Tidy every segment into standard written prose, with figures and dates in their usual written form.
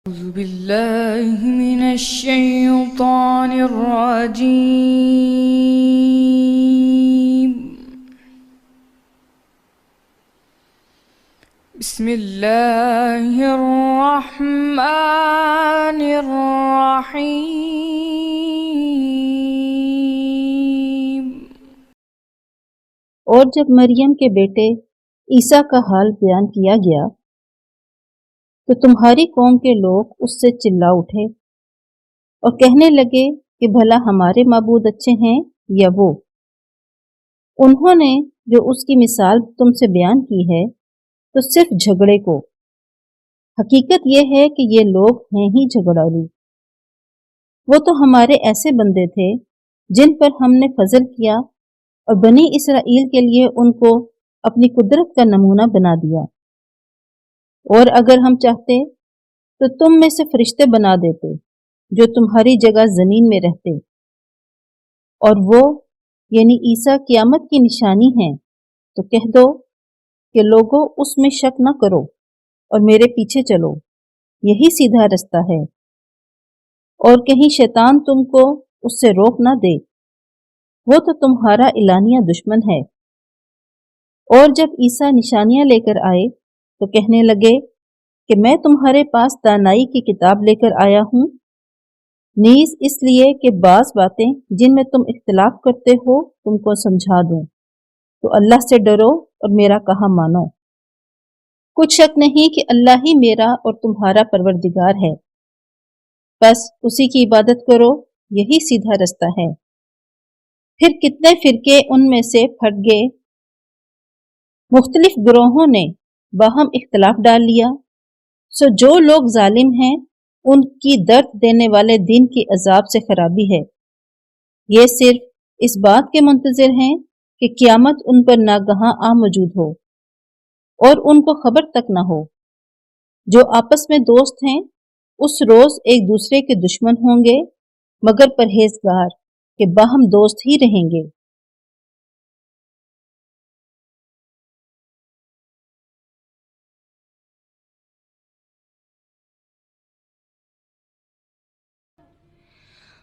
أعوذ بالله من الشيطان الرجيم. بسم الله الرحمن الرحيم. اور جب مریم کے بیٹے عیسیٰ کا حال بیان کیا گیا تو تمہاری قوم کے لوگ اس سے چلا اٹھے اور کہنے لگے کہ بھلا ہمارے معبود اچھے ہیں یا وہ؟ انہوں نے جو اس کی مثال تم سے بیان کی ہے تو صرف جھگڑے کو۔ حقیقت یہ ہے کہ یہ لوگ ہیں ہی جھگڑالو۔ وہ تو ہمارے ایسے بندے تھے جن پر ہم نے فضل کیا اور بنی اسرائیل کے لیے ان کو اپنی قدرت کا نمونہ بنا دیا۔ اور اگر ہم چاہتے تو تم میں سے فرشتے بنا دیتے جو تمہاری جگہ زمین میں رہتے، اور وہ یعنی عیسیٰ قیامت کی نشانی ہیں۔ تو کہہ دو کہ لوگوں اس میں شک نہ کرو اور میرے پیچھے چلو، یہی سیدھا رستہ ہے، اور کہیں شیطان تم کو اس سے روک نہ دے، وہ تو تمہارا اعلانیہ دشمن ہے۔ اور جب عیسیٰ نشانیاں لے کر آئے تو کہنے لگے کہ میں تمہارے پاس دانائی کی کتاب لے کر آیا ہوں، نیز اس لیے کہ بعض باتیں جن میں تم اختلاف کرتے ہو تم کو سمجھا دوں۔ تو اللہ سے ڈرو اور میرا کہا مانو۔ کچھ شک نہیں کہ اللہ ہی میرا اور تمہارا پروردگار ہے، بس اسی کی عبادت کرو، یہی سیدھا رستہ ہے۔ پھر کتنے فرقے ان میں سے پھٹ گئے، مختلف گروہوں نے باہم اختلاف ڈال لیا۔ سو جو لوگ ظالم ہیں ان کی درد دینے والے دن کی عذاب سے خرابی ہے۔ یہ صرف اس بات کے منتظر ہیں کہ قیامت ان پر ناگہاں آ موجود ہو اور ان کو خبر تک نہ ہو۔ جو آپس میں دوست ہیں اس روز ایک دوسرے کے دشمن ہوں گے، مگر پرہیزگار کہ باہم دوست ہی رہیں گے۔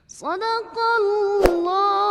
صدق اللہ